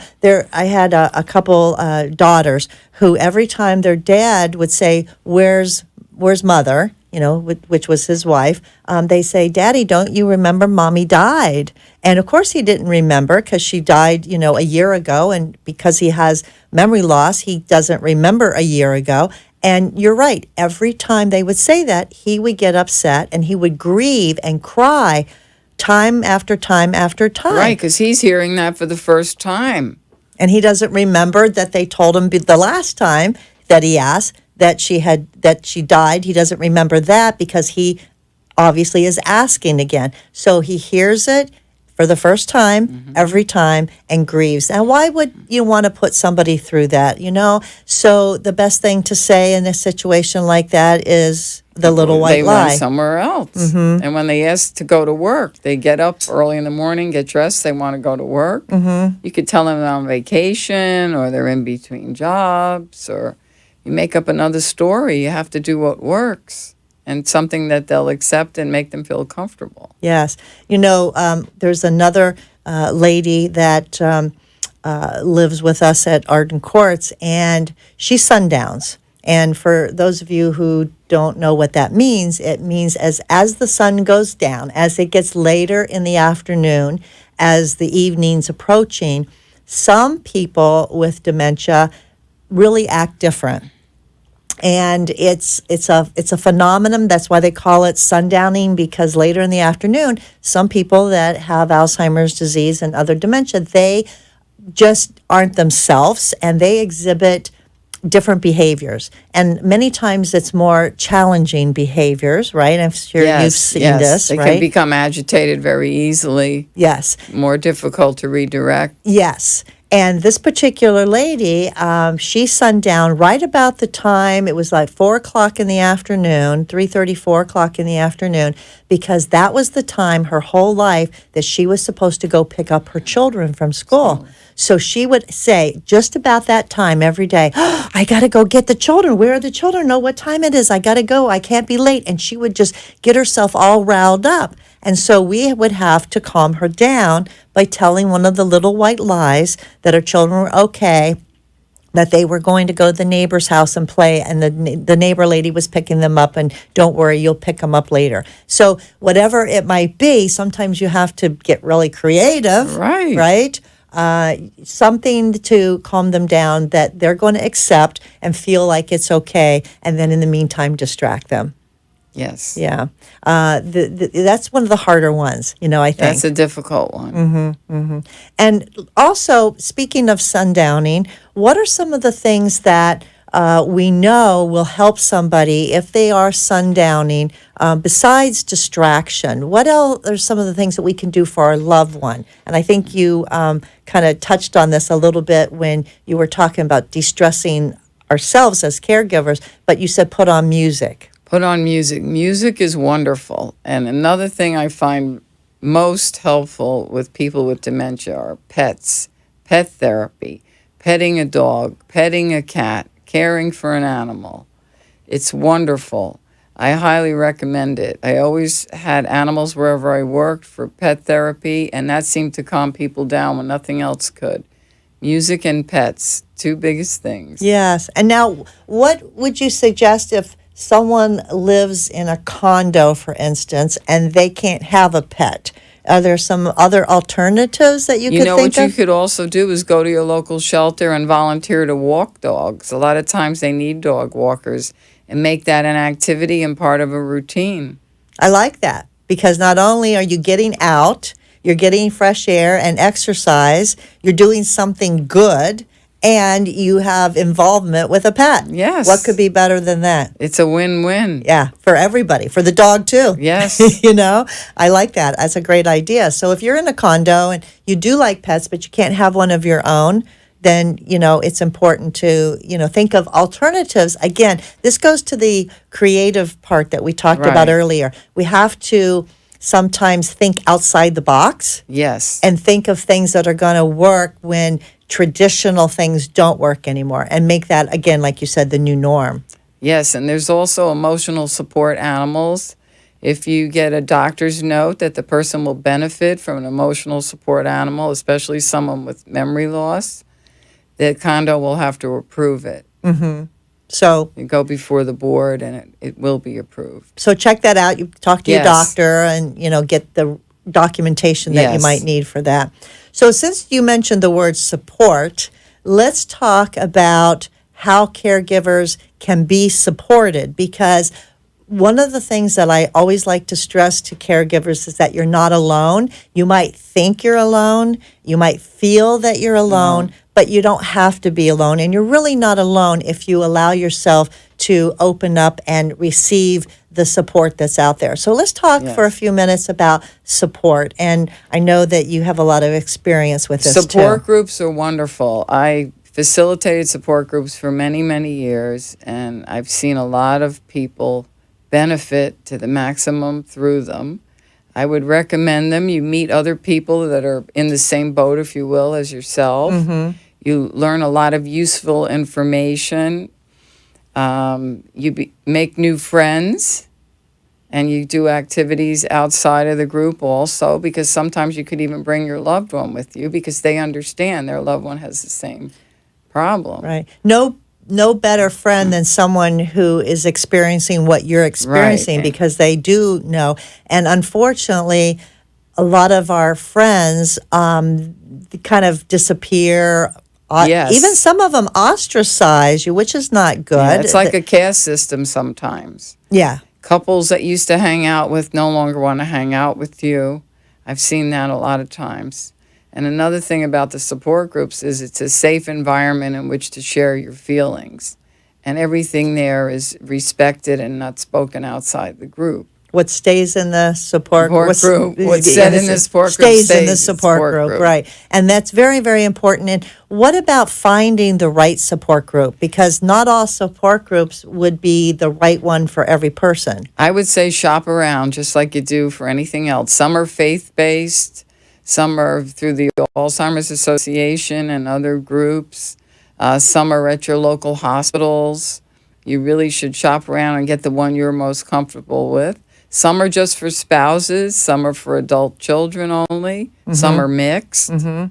I had a couple daughters who every time their dad would say, where's mother? You know, which was his wife. They say, Daddy, don't you remember Mommy died? And, of course, he didn't remember because she died, you know, a year ago. And because he has memory loss, he doesn't remember a year ago. And you're right. Every time they would say that, he would get upset and he would grieve and cry time after time after time. Right, because he's hearing that for the first time. And he doesn't remember that they told him the last time that he asked that she died. He doesn't remember that because he obviously is asking again. So he hears it for the first time, every time, and grieves. Now, why would you want to put somebody through that, you know? So the best thing to say in a situation like that is the little white lie. They went somewhere else. Mm-hmm. And when they ask to go to work, they get up early in the morning, get dressed, they want to go to work. Mm-hmm. You could tell them they're on vacation or they're in between jobs, or you make up another story. You have to do what works and something that they'll accept and make them feel comfortable. Yes. You know, there's another lady that lives with us at Arden Courts, and she sundowns. And for those of you who don't know what that means, it means as the sun goes down, as it gets later in the afternoon, as the evening's approaching, some people with dementia really act different. And it's a phenomenon. That's why they call it sundowning, because later in the afternoon, some people that have Alzheimer's disease and other dementia, they just aren't themselves, and they exhibit different behaviors. And many times it's more challenging behaviors, right? I'm sure you've seen this, They right? can become agitated very easily. Yes. More difficult to redirect. Yes. And this particular lady, she sundown right about the time, it was like 4 o'clock in the afternoon, 3:30, 4 o'clock in the afternoon, because that was the time her whole life that she was supposed to go pick up her children from school. So she would say, just about that time every day, oh, I got to go get the children. Where are the children? No, what time it is? I got to go. I can't be late. And she would just get herself all riled up. And so we would have to calm her down by telling one of the little white lies that her children were okay, that they were going to go to the neighbor's house and play, and the neighbor lady was picking them up, and don't worry, you'll pick them up later. So whatever it might be, sometimes you have to get really creative, right? Something to calm them down that they're going to accept and feel like it's okay, and then in the meantime, distract them. Yes. Yeah. That's one of the harder ones, I think. That's a difficult one. And also, speaking of sundowning, what are some of the things that we know will help somebody if they are sundowning besides distraction? What else are some of the things that we can do for our loved one? And I think you kind of touched on this a little bit when you were talking about de-stressing ourselves as caregivers, but you said put on music. Put on music. Music is wonderful. And another thing I find most helpful with people with dementia are pets, pet therapy, petting a dog, petting a cat, caring for an animal. It's wonderful. I highly recommend it. I always had animals wherever I worked for pet therapy, and that seemed to calm people down when nothing else could. Music and pets, two biggest things. Yes. And now, what would you suggest if someone lives in a condo, for instance, and they can't have a pet? Are there some other alternatives that you could think of? What you could also do is go to your local shelter and volunteer to walk dogs. A lot of times they need dog walkers, and make that an activity and part of a routine. I like that, because not only are you getting out, you're getting fresh air and exercise, you're doing something good, and you have involvement with a pet. Yes. What could be better than that? It's a win-win. Yeah, for everybody, for the dog too. Yes. I like that. That's a great idea. So if you're in a condo and you do like pets, but you can't have one of your own, then, it's important to, think of alternatives. Again, this goes to the creative part that we talked about earlier. We have to sometimes think outside the box. Yes. And think of things that are going to work when traditional things don't work anymore, and make that, again, like you said, the new norm. Yes, and there's also emotional support animals. If you get a doctor's note that the person will benefit from an emotional support animal, especially someone with memory loss, the condo will have to approve it. Mm-hmm. So you go before the board, and it will be approved. So check that out. You talk to your doctor, and get the documentation that you might need for that. So since you mentioned the word support, let's talk about how caregivers can be supported, because one of the things that I always like to stress to caregivers is that you're not alone. You might think you're alone. You might feel that you're alone, but you don't have to be alone. And you're really not alone if you allow yourself to open up and receive the support that's out there. So let's talk for a few minutes about support. And I know that you have a lot of experience with this Support groups are wonderful. I facilitated support groups for many, many years, and I've seen a lot of people benefit to the maximum through them. I would recommend them. You meet other people that are in the same boat, if you will, as yourself. Mm-hmm. You learn a lot of useful information. Make new friends, and you do activities outside of the group also, because sometimes you could even bring your loved one with you because they understand their loved one has the same problem. Right. No no better friend than someone who is experiencing what you're experiencing, because they do know. And unfortunately, a lot of our friends kind of disappear. Yes. Even some of them ostracize you, which is not good. Yeah, it's like a caste system sometimes. Yeah. Couples that used to hang out with no longer want to hang out with you. I've seen that a lot of times. And another thing about the support groups is it's a safe environment in which to share your feelings. And everything there is respected and not spoken outside the group. What stays in the support group, what's said in the support group stays in the support group, right. And that's very, very important. And what about finding the right support group? Because not all support groups would be the right one for every person. I would say shop around just like you do for anything else. Some are faith-based. Some are through the Alzheimer's Association and other groups. Some are at your local hospitals. You really should shop around and get the one you're most comfortable with. Some are just for spouses. Some are for adult children only. Mm-hmm. Some are mixed. Mm-hmm.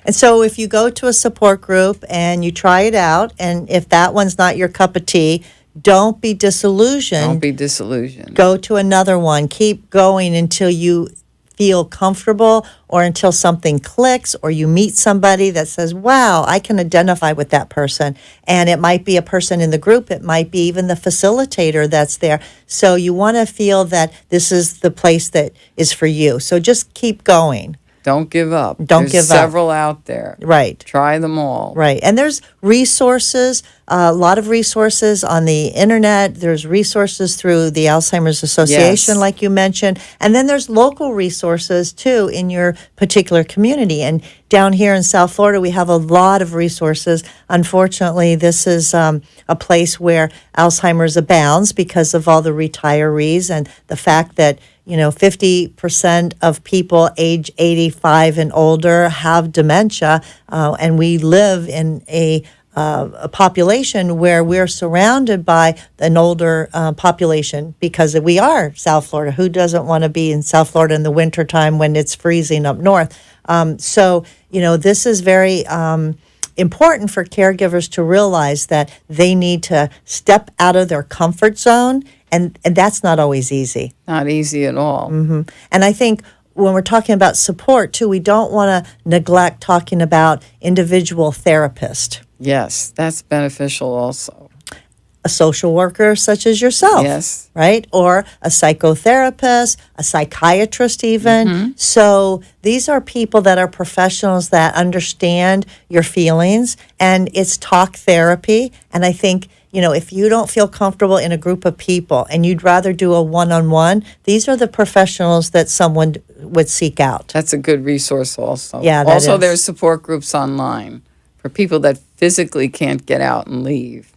And so if you go to a support group and you try it out, and if that one's not your cup of tea, don't be disillusioned. Don't be disillusioned. Go to another one. Keep going until you feel comfortable, or until something clicks, or you meet somebody that says, wow, I can identify with that person. And it might be a person in the group. It might be even the facilitator that's there. So you want to feel that this is the place that is for you. So just keep going. Don't give up. There's give up. There's several out there. Right. Try them all. Right. And there's resources, a lot of resources on the internet. There's resources through the Alzheimer's Association, like you mentioned. And then there's local resources, too, in your particular community. And down here in South Florida, we have a lot of resources. Unfortunately, this is a place where Alzheimer's abounds because of all the retirees and the fact that 50% of people age 85 and older have dementia, and we live in a population where we're surrounded by an older population because we are South Florida. Who doesn't want to be in South Florida in the wintertime when it's freezing up north? So, this is very important for caregivers to realize that they need to step out of their comfort zone. And that's not always easy. Not easy at all. Mm-hmm. And I think when we're talking about support, too, we don't want to neglect talking about individual therapists. Yes, that's beneficial also. A social worker such as yourself. Yes. Right? Or a psychotherapist, a psychiatrist even. Mm-hmm. So these are people that are professionals that understand your feelings, and it's talk therapy. And I think if you don't feel comfortable in a group of people and you'd rather do a one-on-one, these are the professionals that someone would seek out. That's a good resource also. Yeah, that also, is. There's support groups online for people that physically can't get out and leave.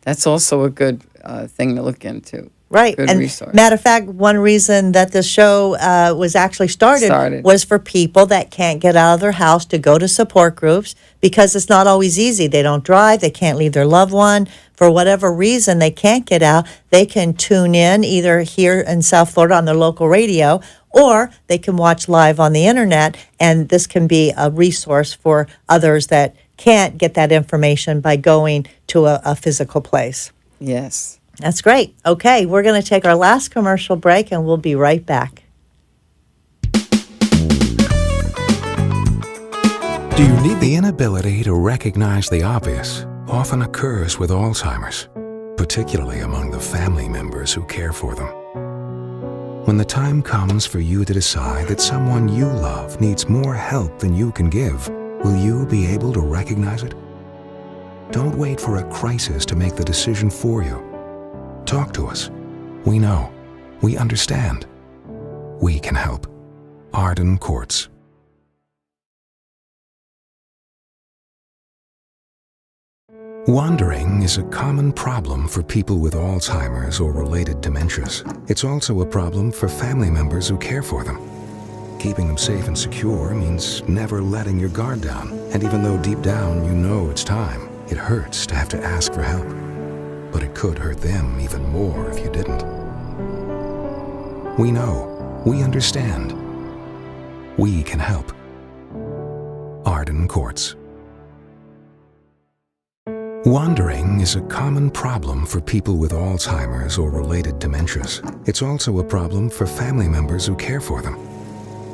That's also a good thing to look into. Right. Good and resource. Matter of fact, one reason that the show was actually started was for people that can't get out of their house to go to support groups, because it's not always easy. They don't drive. They can't leave their loved one. For whatever reason, they can't get out. They can tune in either here in South Florida on their local radio, or they can watch live on the internet. And this can be a resource for others that can't get that information by going to a physical place. Yes. That's great. Okay, we're going to take our last commercial break, and we'll be right back. Do you need the inability to recognize the obvious often occurs with Alzheimer's, particularly among the family members who care for them. When the time comes for you to decide that someone you love needs more help than you can give, will you be able to recognize it? Don't wait for a crisis to make the decision for you. Talk to us. We know. We understand. We can help. Arden Courts. Wandering is a common problem for people with Alzheimer's or related dementias. It's also a problem for family members who care for them. Keeping them safe and secure means never letting your guard down. And even though deep down you know it's time, it hurts to have to ask for help. But it could hurt them even more if you didn't. We know. We understand. We can help. Arden Courts. Wandering is a common problem for people with Alzheimer's or related dementias. It's also a problem for family members who care for them.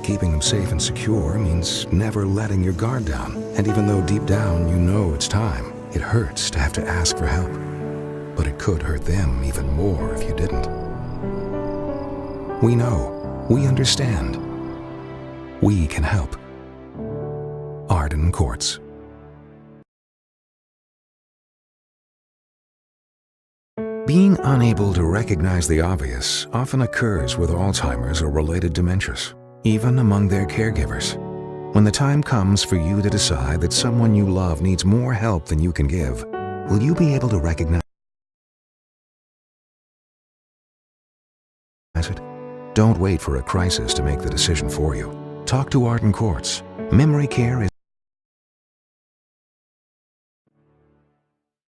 Keeping them safe and secure means never letting your guard down. And even though deep down you know it's time, it hurts to have to ask for help. But it could hurt them even more if you didn't. We know. We understand. We can help. Arden Courts. Being unable to recognize the obvious often occurs with Alzheimer's or related dementias, even among their caregivers. When the time comes for you to decide that someone you love needs more help than you can give, will you be able to recognize it? Don't wait for a crisis to make the decision for you. Talk to Arden Courts. Memory care is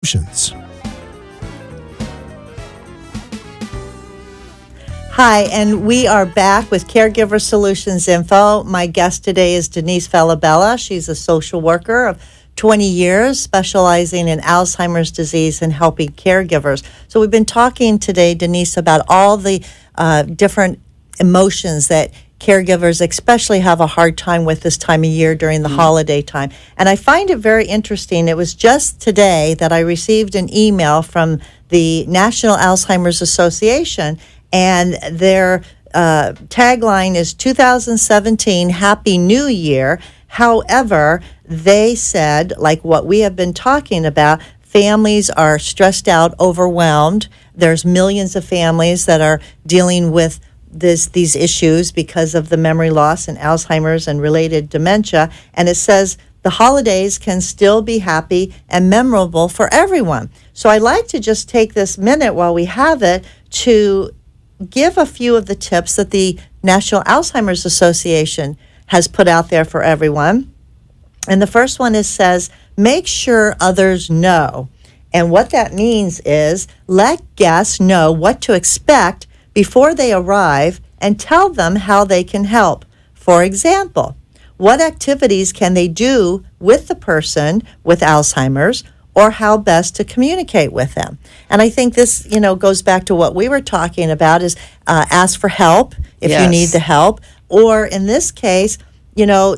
Solutions. Hi, and we are back with Caregiver Solutions Info. My guest today is Denise Falabella. She's a social worker of 20 years, specializing in Alzheimer's disease and helping caregivers. So we've been talking today, Denise, about all the different emotions that caregivers especially have a hard time with this time of year during the holiday time. And I find it very interesting. It was just today that I received an email from the National Alzheimer's Association, and their tagline is 2017 Happy New Year. However, they said, like what we have been talking about, families are stressed out, overwhelmed. There's millions of families that are dealing with these issues because of the memory loss and Alzheimer's and related dementia. And it says the holidays can still be happy and memorable for everyone. So I'd like to just take this minute while we have it to give a few of the tips that the National Alzheimer's Association has put out there for everyone. And the first one says, make sure others know. And what that means is let guests know what to expect before they arrive and tell them how they can help. For example, what activities can they do with the person with Alzheimer's, or how best to communicate with them. And I think this, goes back to what we were talking about, is ask for help if you need the help. Or in this case,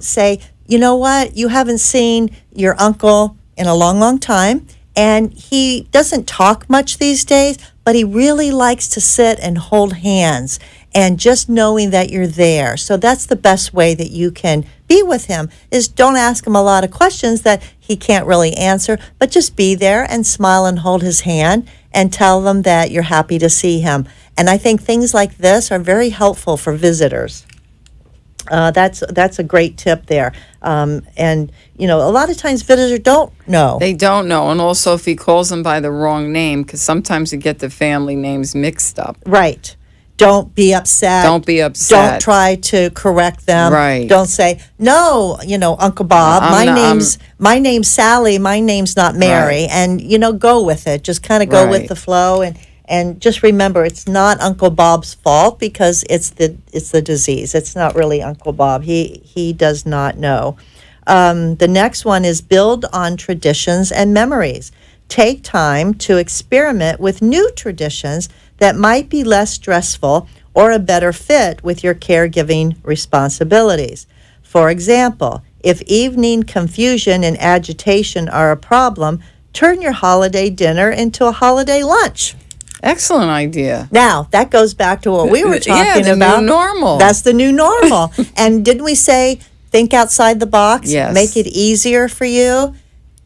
say, you know what, you haven't seen your uncle in a long, long time, and he doesn't talk much these days, but he really likes to sit and hold hands, and just knowing that you're there. So that's the best way that you can be with him, is don't ask him a lot of questions that he can't really answer, but just be there and smile and hold his hand and tell them that you're happy to see him. And I think things like this are very helpful for visitors. That's a great tip there. And, a lot of times visitors don't know. They don't know. And also if he calls them by the wrong name, because sometimes you get the family names mixed up. Right. Don't be upset. Don't be upset. Don't try to correct them. Right. Don't say, no, Uncle Bob, my name's Sally, my name's not Mary. Right. And, go with it. Just kind of go with the flow. And just remember, it's not Uncle Bob's fault, because it's the disease. It's not really Uncle Bob. He does not know. The next one is build on traditions and memories. Take time to experiment with new traditions that might be less stressful or a better fit with your caregiving responsibilities. For example, if evening confusion and agitation are a problem, turn your holiday dinner into a holiday lunch. Excellent idea. Now, that goes back to what we were talking about. New normal. That's the new normal. And didn't we say, think outside the box? Yes. Make it easier for you.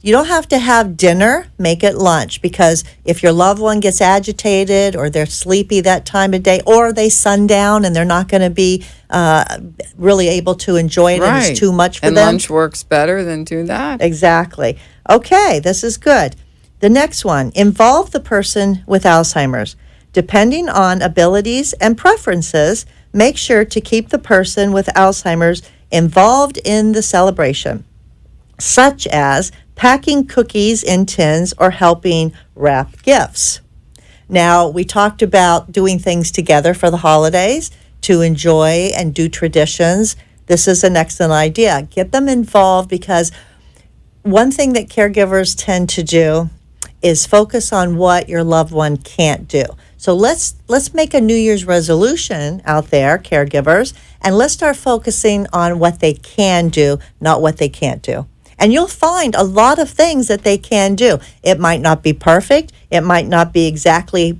You don't have to have dinner, make it lunch, because if your loved one gets agitated or they're sleepy that time of day, or they sundown and they're not going to be really able to enjoy it and it's too much for them. And lunch works better than do that. Exactly. Okay, this is good. The next one, involve the person with Alzheimer's. Depending on abilities and preferences, make sure to keep the person with Alzheimer's involved in the celebration, such as packing cookies in tins or helping wrap gifts. Now, we talked about doing things together for the holidays to enjoy and do traditions. This is an excellent idea. Get them involved, because one thing that caregivers tend to do is focus on what your loved one can't do. So let's make a New Year's resolution out there, caregivers, and let's start focusing on what they can do, not what they can't do. And you'll find a lot of things that they can do. It might not be perfect. It might not be exactly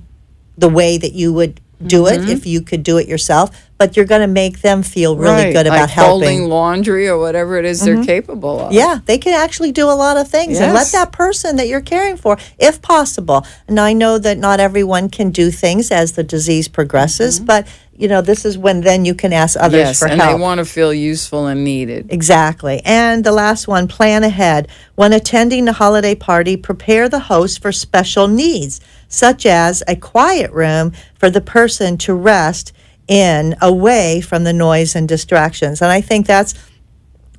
the way that you would do it if you could do it yourself, but you're going to make them feel really good about like helping. Folding laundry or whatever it is they're capable of. Yeah, they can actually do a lot of things. And let that person that you're caring for, if possible. And I know that not everyone can do things as the disease progresses, but this is when then you can ask others for help. Yes, and they want to feel useful and needed. Exactly. And the last one, plan ahead. When attending the holiday party, prepare the host for special needs, such as a quiet room for the person to rest in, away from the noise and distractions. And I think that's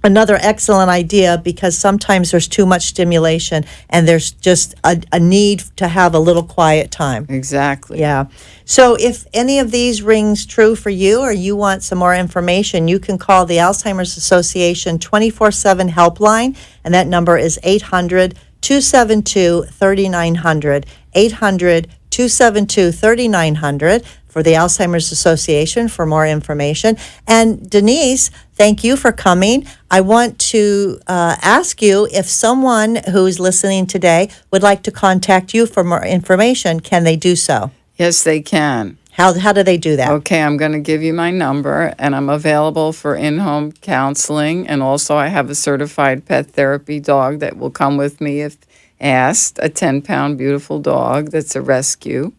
another excellent idea, because sometimes there's too much stimulation and there's just a need to have a little quiet time. Exactly. Yeah. So if any of these rings true for you, or you want some more information, you can call the Alzheimer's Association 24/7 helpline, and that number is 800-272-3900, 800-272-3900 for the Alzheimer's Association for more information. And Denise, thank you for coming. I want to ask you, if someone who's listening today would like to contact you for more information, can they do so? Yes, they can. How do they do that? Okay, I'm going to give you my number, and I'm available for in-home counseling, and also I have a certified pet therapy dog that will come with me if asked, a 10-pound beautiful dog that's a rescue.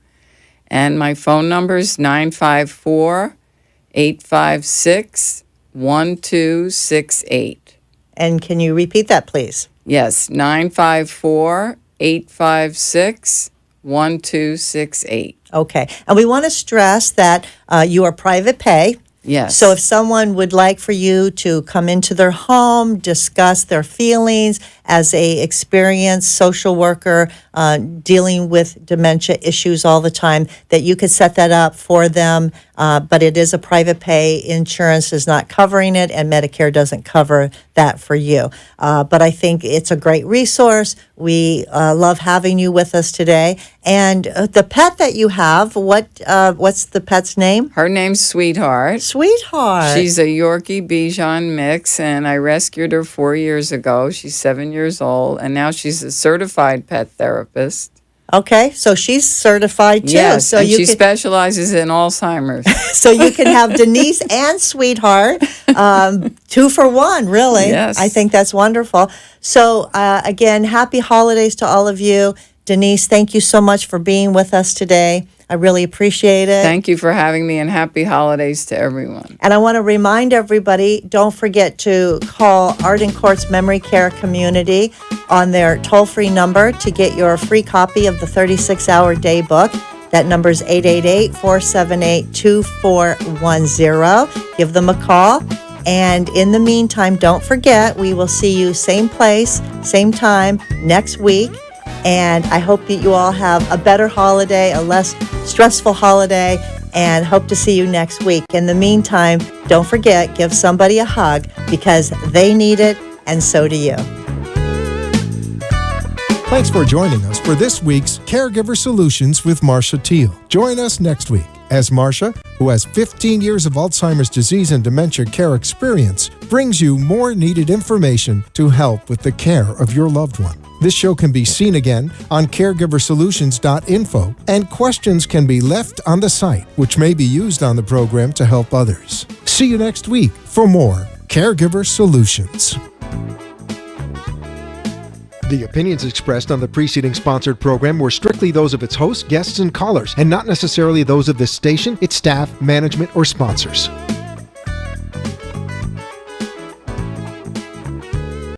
And my phone number is 954-856-1268. And can you repeat that, please? Yes, 954-856-1268. Okay. And we want to stress that you are private pay. Yes. So if someone would like for you to come into their home, discuss their feelings as a experienced social worker dealing with dementia issues all the time, that you could set that up for them. But it is a private pay. Insurance is not covering it, and Medicare doesn't cover that for you. But I think it's a great resource. We love having you with us today. And the pet that you have, what's the pet's name? Her name's Sweetheart. Sweetheart. She's a Yorkie Bichon mix, and I rescued her 4 years ago. She's 7 years old, and now she's a certified pet therapist. Okay, so she's certified too. Yes, so and she specializes in Alzheimer's. So you can have Denise and Sweetheart, 2 for 1, really. Yes. I think that's wonderful. So again, happy holidays to all of you. Denise, thank you so much for being with us today. I really appreciate it. Thank you for having me, and happy holidays to everyone. And I want to remind everybody, don't forget to call Arden Court's Memory Care Community on their toll-free number to get your free copy of the 36-hour day book. That number is 888-478-2410. Give them a call. And in the meantime, don't forget, we will see you same place, same time next week. And I hope that you all have a better holiday, a less stressful holiday, and hope to see you next week. In the meantime, don't forget, give somebody a hug, because they need it, and so do you. Thanks for joining us for this week's Caregiver Solutions with Marcia Teele. Join us next week as Marcia, who has 15 years of Alzheimer's disease and dementia care experience, brings you more needed information to help with the care of your loved one. This show can be seen again on caregiversolutions.info, and questions can be left on the site, which may be used on the program to help others. See you next week for more Caregiver Solutions. The opinions expressed on the preceding sponsored program were strictly those of its hosts, guests, and callers, and not necessarily those of this station, its staff, management, or sponsors.